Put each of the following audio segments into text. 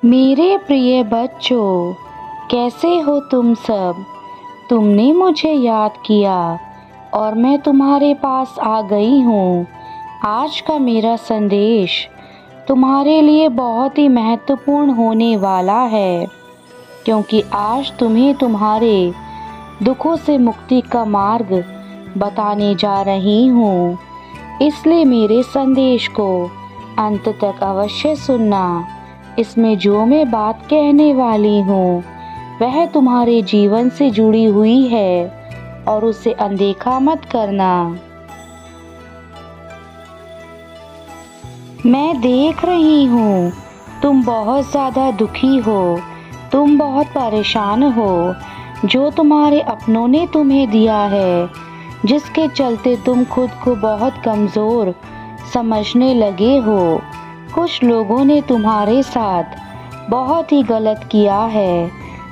मेरे प्रिय बच्चों, कैसे हो तुम सब। तुमने मुझे याद किया और मैं तुम्हारे पास आ गई हूँ। आज का मेरा संदेश तुम्हारे लिए बहुत ही महत्वपूर्ण होने वाला है, क्योंकि आज तुम्हें तुम्हारे दुखों से मुक्ति का मार्ग बताने जा रही हूँ। इसलिए मेरे संदेश को अंत तक अवश्य सुनना। इसमें जो मैं बात कहने वाली हूँ वह तुम्हारे जीवन से जुड़ी हुई है और उसे अनदेखा मत करना। मैं देख रही हूँ तुम बहुत ज़्यादा दुखी हो, तुम बहुत परेशान हो। जो तुम्हारे अपनों ने तुम्हें दिया है, जिसके चलते तुम खुद को बहुत कमज़ोर समझने लगे हो। कुछ लोगों ने तुम्हारे साथ बहुत ही गलत किया है,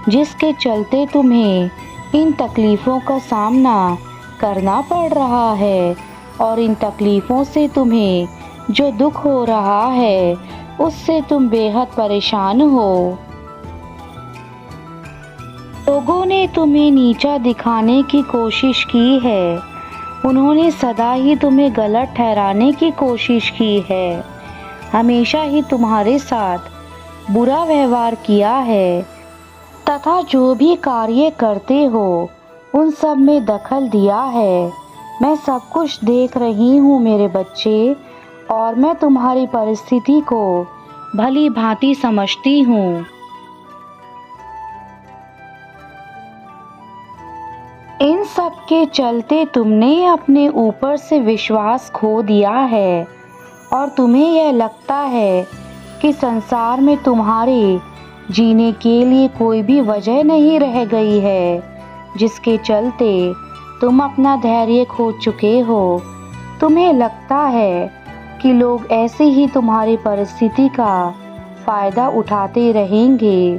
जिसके चलते तुम्हें इन तकलीफ़ों का सामना करना पड़ रहा है, और इन तकलीफ़ों से तुम्हें जो दुख हो रहा है उससे तुम बेहद परेशान हो। लोगों ने तुम्हें नीचा दिखाने की कोशिश की है, उन्होंने सदा ही तुम्हें गलत ठहराने की कोशिश की है, हमेशा ही तुम्हारे साथ बुरा व्यवहार किया है, तथा जो भी कार्य करते हो उन सब में दखल दिया है। मैं सब कुछ देख रही हूँ मेरे बच्चे, और मैं तुम्हारी परिस्थिति को भली भांति समझती हूँ। इन सब के चलते तुमने अपने ऊपर से विश्वास खो दिया है, और तुम्हें यह लगता है कि संसार में तुम्हारे जीने के लिए कोई भी वजह नहीं रह गई है, जिसके चलते तुम अपना धैर्य खो चुके हो। तुम्हें लगता है कि लोग ऐसे ही तुम्हारी परिस्थिति का फ़ायदा उठाते रहेंगे,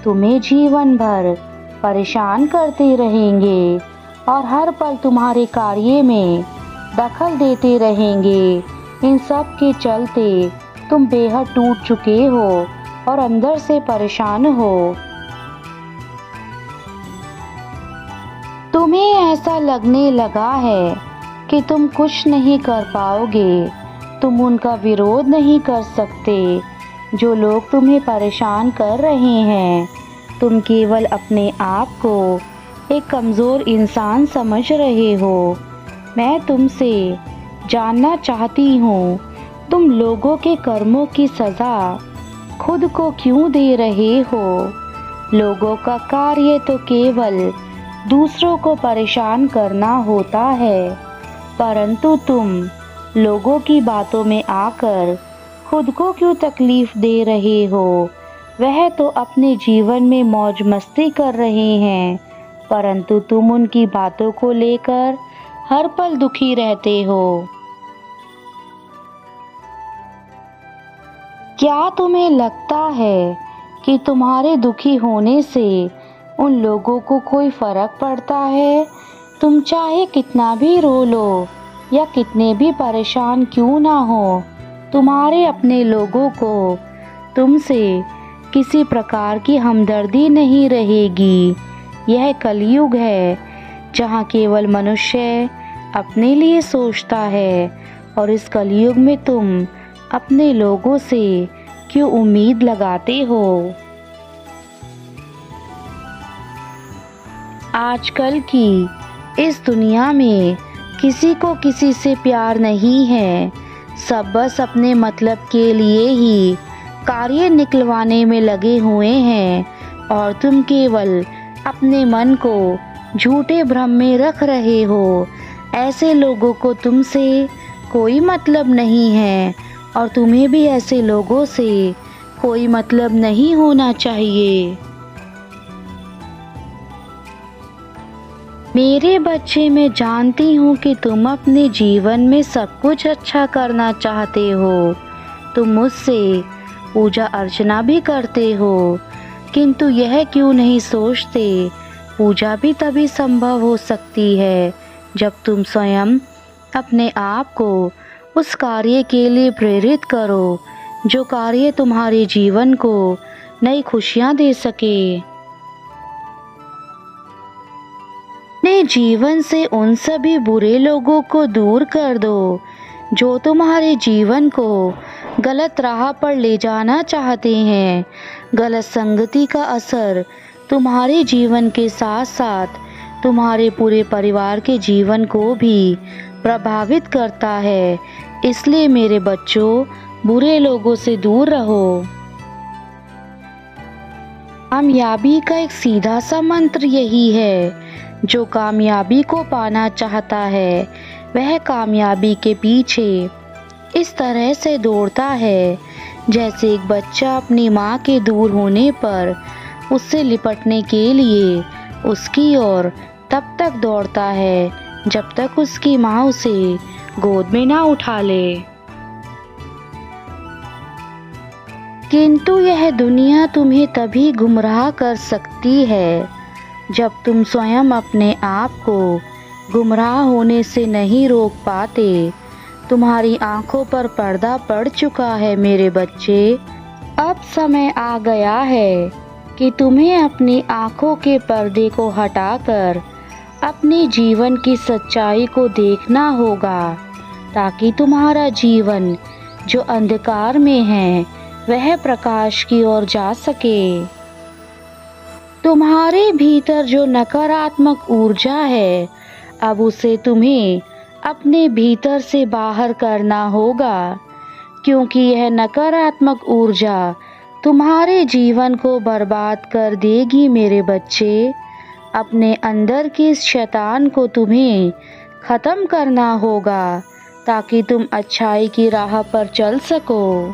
तुम्हें जीवन भर परेशान करते रहेंगे और हर पल तुम्हारे कार्य में दखल देते रहेंगे। इन सब के चलते तुम बेहद टूट चुके हो और अंदर से परेशान हो। तुम्हें ऐसा लगने लगा है कि तुम कुछ नहीं कर पाओगे, तुम उनका विरोध नहीं कर सकते जो लोग तुम्हें परेशान कर रहे हैं। तुम केवल अपने आप को एक कमज़ोर इंसान समझ रहे हो। मैं तुमसे जानना चाहती हूँ, तुम लोगों के कर्मों की सज़ा खुद को क्यों दे रहे हो। लोगों का कार्य तो केवल दूसरों को परेशान करना होता है, परंतु तुम लोगों की बातों में आकर खुद को क्यों तकलीफ़ दे रहे हो। वह तो अपने जीवन में मौज मस्ती कर रहे हैं, परंतु तुम उनकी बातों को लेकर हर पल दुखी रहते हो। क्या तुम्हें लगता है कि तुम्हारे दुखी होने से उन लोगों को कोई फ़र्क पड़ता है। तुम चाहे कितना भी रो लो या कितने भी परेशान क्यों ना हो, तुम्हारे अपने लोगों को तुमसे किसी प्रकार की हमदर्दी नहीं रहेगी। यह कलयुग है जहाँ केवल मनुष्य अपने लिए सोचता है, और इस कलयुग में तुम अपने लोगों से क्यों उम्मीद लगाते हो। आजकल की इस दुनिया में किसी को किसी से प्यार नहीं है, सब बस अपने मतलब के लिए ही कार्य निकलवाने में लगे हुए हैं, और तुम केवल अपने मन को झूठे भ्रम में रख रहे हो। ऐसे लोगों को तुमसे कोई मतलब नहीं है, और तुम्हें भी ऐसे लोगों से कोई मतलब नहीं होना चाहिए। मेरे बच्चे, मैं जानती हूँ कि तुम अपने जीवन में सब कुछ अच्छा करना चाहते हो। तुम मुझसे पूजा अर्चना भी करते हो, किंतु यह क्यों नहीं सोचते, पूजा भी तभी संभव हो सकती है जब तुम स्वयं अपने आप को उस कार्य के लिए प्रेरित करो जो कार्य तुम्हारे जीवन को नई खुशियां दे सके। अपने जीवन से उन सभी बुरे लोगों को दूर कर दो जो तुम्हारे जीवन को गलत राह पर ले जाना चाहते हैं। गलत संगति का असर तुम्हारे जीवन के साथ साथ तुम्हारे पूरे परिवार के जीवन को भी प्रभावित करता है। इसलिए मेरे बच्चों, बुरे लोगों से दूर रहो। कामयाबी का एक सीधा सा मंत्र यही है, जो कामयाबी को पाना चाहता है वह कामयाबी के पीछे इस तरह से दौड़ता है जैसे एक बच्चा अपनी माँ के दूर होने पर उससे लिपटने के लिए उसकी ओर तब तक दौड़ता है जब तक उसकी माँ उसे गोद में ना उठा ले। किंतु यह दुनिया तुम्हें तभी गुमराह कर सकती है जब तुम स्वयं अपने आप को गुमराह होने से नहीं रोक पाते। तुम्हारी आंखों पर पर्दा पड़ चुका है मेरे बच्चे। अब समय आ गया है कि तुम्हें अपनी आंखों के पर्दे को हटाकर अपने जीवन की सच्चाई को देखना होगा, ताकि तुम्हारा जीवन जो अंधकार में है वह प्रकाश की ओर जा सके। तुम्हारे भीतर जो नकारात्मक ऊर्जा है, अब उसे तुम्हें अपने भीतर से बाहर करना होगा, क्योंकि यह नकारात्मक ऊर्जा तुम्हारे जीवन को बर्बाद कर देगी मेरे बच्चे। अपने अंदर के इस शैतान को तुम्हें खत्म करना होगा, ताकि तुम अच्छाई की राह पर चल सको।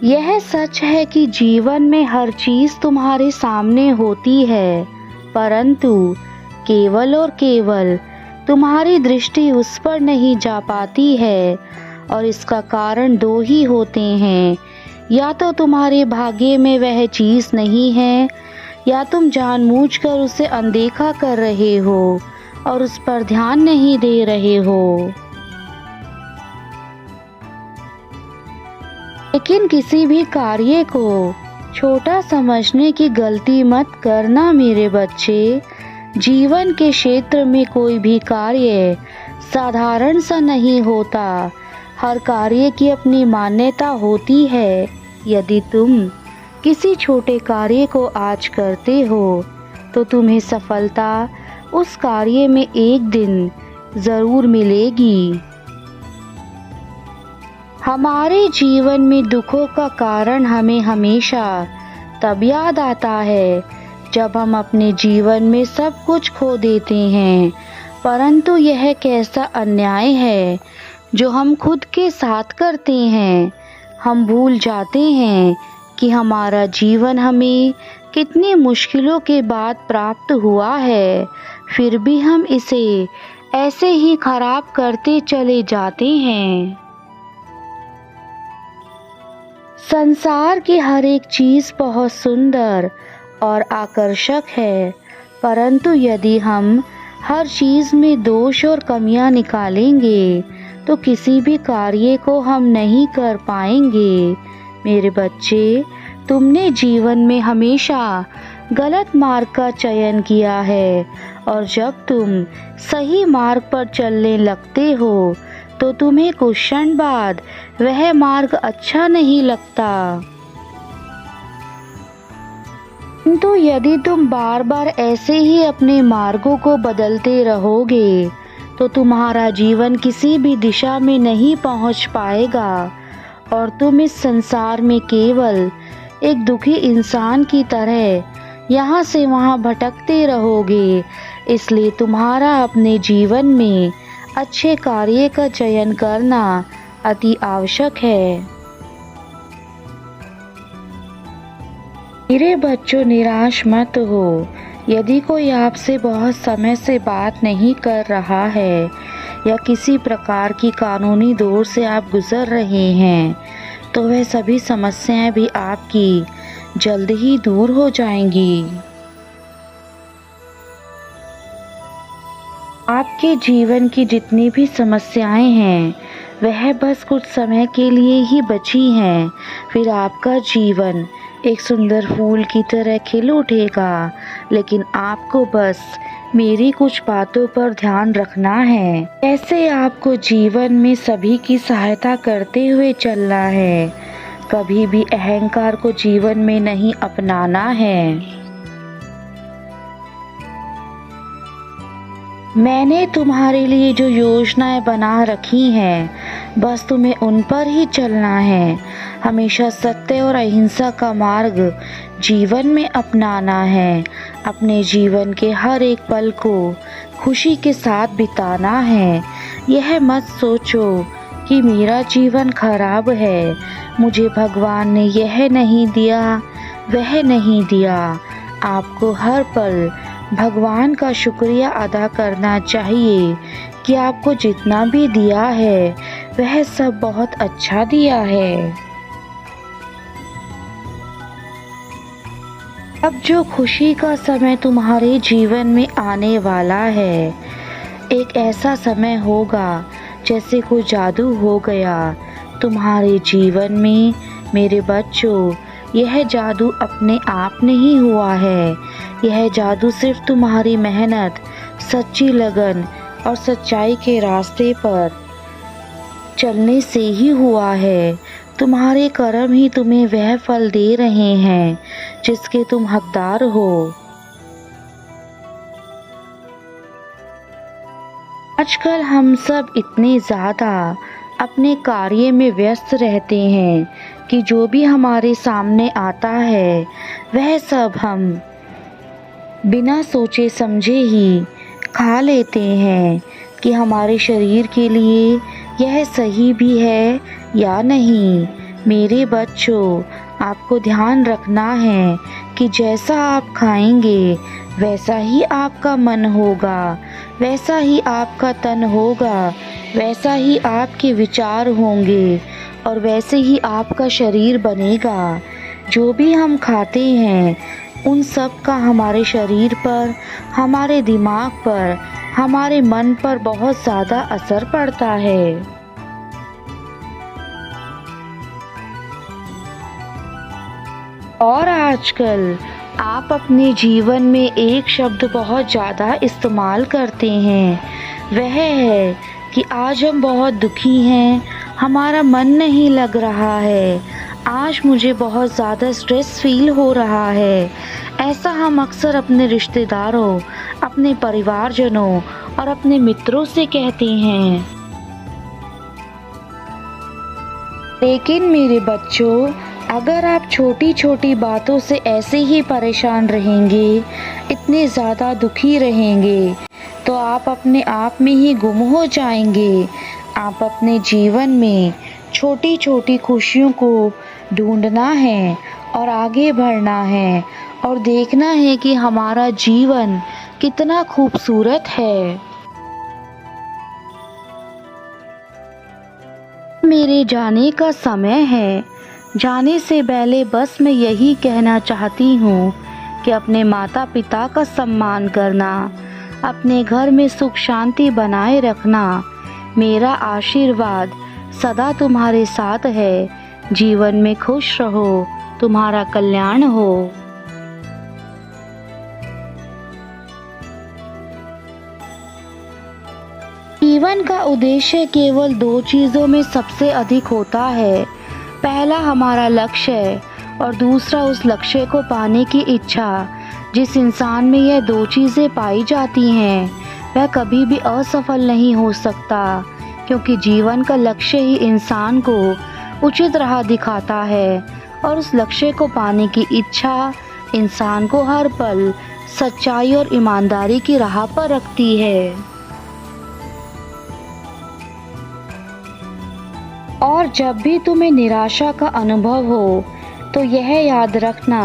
यह सच है कि जीवन में हर चीज तुम्हारे सामने होती है, परंतु केवल और केवल तुम्हारी दृष्टि उस पर नहीं जा पाती है, और इसका कारण दो ही होते हैं। या तो तुम्हारे भाग्य में वह चीज नहीं है, या तुम जानबूझकर उसे अनदेखा कर रहे हो और उस पर ध्यान नहीं दे रहे हो। लेकिन किसी भी कार्य को छोटा समझने की गलती मत करना मेरे बच्चे। जीवन के क्षेत्र में कोई भी कार्य साधारण सा नहीं होता। हर कार्य की अपनी मान्यता होती है। यदि तुम किसी छोटे कार्य को आज करते हो तो तुम्हें सफलता उस कार्य में एक दिन ज़रूर मिलेगी। हमारे जीवन में दुखों का कारण हमें हमेशा तब याद आता है जब हम अपने जीवन में सब कुछ खो देते हैं। परंतु यह कैसा अन्याय है जो हम खुद के साथ करते हैं। हम भूल जाते हैं कि हमारा जीवन हमें कितनी मुश्किलों के बाद प्राप्त हुआ है, फिर भी हम इसे ऐसे ही खराब करते चले जाते हैं। संसार की हर एक चीज़ बहुत सुंदर और आकर्षक है, परंतु यदि हम हर चीज़ में दोष और कमियां निकालेंगे तो किसी भी कार्य को हम नहीं कर पाएंगे। मेरे बच्चे, तुमने जीवन में हमेशा गलत मार्ग का चयन किया है, और जब तुम सही मार्ग पर चलने लगते हो तो तुम्हें कुछ क्षण बाद वह मार्ग अच्छा नहीं लगता। किंतु यदि तुम बार बार ऐसे ही अपने मार्गों को बदलते रहोगे तो तुम्हारा जीवन किसी भी दिशा में नहीं पहुंच पाएगा, और तुम इस संसार में केवल एक दुखी इंसान की तरह यहाँ से वहाँ भटकते रहोगे। इसलिए तुम्हारा अपने जीवन में अच्छे कार्य का चयन करना अति आवश्यक है। मेरे बच्चों, निराश मत हो। यदि कोई आपसे बहुत समय से बात नहीं कर रहा है या किसी प्रकार की कानूनी दौर से आप गुजर रहे हैं तो वह सभी समस्याएं भी आपकी जल्द ही दूर हो जाएंगी। आपके जीवन की जितनी भी समस्याएं हैं वह बस कुछ समय के लिए ही बची हैं। फिर आपका जीवन एक सुंदर फूल की तरह खिल उठेगा। लेकिन आपको बस मेरी कुछ बातों पर ध्यान रखना है। ऐसे आपको जीवन में सभी की सहायता करते हुए चलना है। कभी भी अहंकार को जीवन में नहीं अपनाना है। मैंने तुम्हारे लिए जो योजनाएं बना रखी हैं, बस तुम्हें उन पर ही चलना है। हमेशा सत्य और अहिंसा का मार्ग जीवन में अपनाना है। अपने जीवन के हर एक पल को खुशी के साथ बिताना है। यह मत सोचो कि मेरा जीवन खराब है, मुझे भगवान ने यह नहीं दिया, वह नहीं दिया। आपको हर पल भगवान का शुक्रिया अदा करना चाहिए कि आपको जितना भी दिया है वह सब बहुत अच्छा दिया है। अब जो खुशी का समय तुम्हारे जीवन में आने वाला है, एक ऐसा समय होगा जैसे कोई जादू हो गया तुम्हारे जीवन में। मेरे बच्चों, यह जादू अपने आप नहीं हुआ है। यह जादू सिर्फ तुम्हारी मेहनत, सच्ची लगन और सच्चाई के रास्ते पर चलने से ही हुआ है। तुम्हारे कर्म ही तुम्हें वह फल दे रहे हैं जिसके तुम हकदार हो। आजकल हम सब इतने ज़्यादा अपने कार्य में व्यस्त रहते हैं कि जो भी हमारे सामने आता है वह सब हम बिना सोचे समझे ही खा लेते हैं कि हमारे शरीर के लिए यह सही भी है या नहीं। मेरे बच्चों, आपको ध्यान रखना है कि जैसा आप खाएंगे वैसा ही आपका मन होगा, वैसा ही आपका तन होगा, वैसा ही आपके विचार होंगे और वैसे ही आपका शरीर बनेगा। जो भी हम खाते हैं उन सब का हमारे शरीर पर, हमारे दिमाग पर, हमारे मन पर बहुत ज़्यादा असर पड़ता है। और आजकल आप अपने जीवन में एक शब्द बहुत ज़्यादा इस्तेमाल करते हैं, वह है कि आज हम बहुत दुखी हैं, हमारा मन नहीं लग रहा है, आज मुझे बहुत ज़्यादा स्ट्रेस फील हो रहा है। ऐसा हम अक्सर अपने रिश्तेदारों, अपने परिवारजनों और अपने मित्रों से कहते हैं। लेकिन मेरे बच्चों, अगर आप छोटी छोटी बातों से ऐसे ही परेशान रहेंगे, इतने ज़्यादा दुखी रहेंगे, तो आप अपने आप में ही गुम हो जाएंगे। आप अपने जीवन में छोटी छोटी खुशियों को ढूंढना है और आगे बढ़ना है और देखना है कि हमारा जीवन कितना खूबसूरत है। मेरे जाने का समय है। जाने से पहले बस मैं यही कहना चाहती हूँ कि अपने माता पिता का सम्मान करना, अपने घर में सुख शांति बनाए रखना। मेरा आशीर्वाद सदा तुम्हारे साथ है। जीवन में खुश रहो, तुम्हारा कल्याण हो। जीवन का उद्देश्य केवल दो चीज़ों में सबसे अधिक होता है। पहला हमारा लक्ष्य है और दूसरा उस लक्ष्य को पाने की इच्छा। जिस इंसान में यह दो चीज़ें पाई जाती हैं वह कभी भी असफल नहीं हो सकता, क्योंकि जीवन का लक्ष्य ही इंसान को उचित राह दिखाता है और उस लक्ष्य को पाने की इच्छा इंसान को हर पल सच्चाई और ईमानदारी की राह पर रखती है। और जब भी तुम्हें निराशा का अनुभव हो तो यह याद रखना,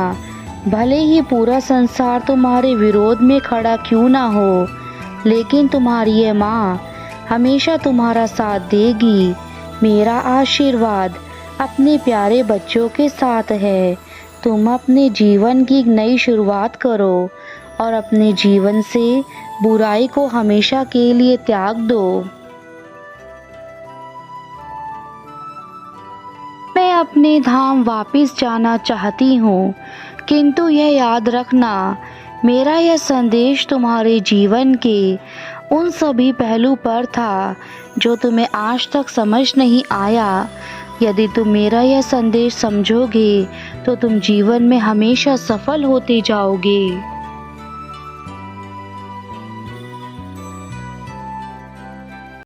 भले ही पूरा संसार तुम्हारे विरोध में खड़ा क्यों ना हो, लेकिन तुम्हारी ये माँ हमेशा तुम्हारा साथ देगी। मेरा आशीर्वाद अपने प्यारे बच्चों के साथ है। तुम अपने जीवन की एक नई शुरुआत करो और अपने जीवन से बुराई को हमेशा के लिए त्याग दो। अपने धाम वापस जाना चाहती हूँ, किंतु यह याद रखना, मेरा यह संदेश तुम्हारे जीवन के उन सभी पहलू पर था जो तुम्हें आज तक समझ नहीं आया। यदि तुम मेरा यह संदेश समझोगे तो तुम जीवन में हमेशा सफल होते जाओगे।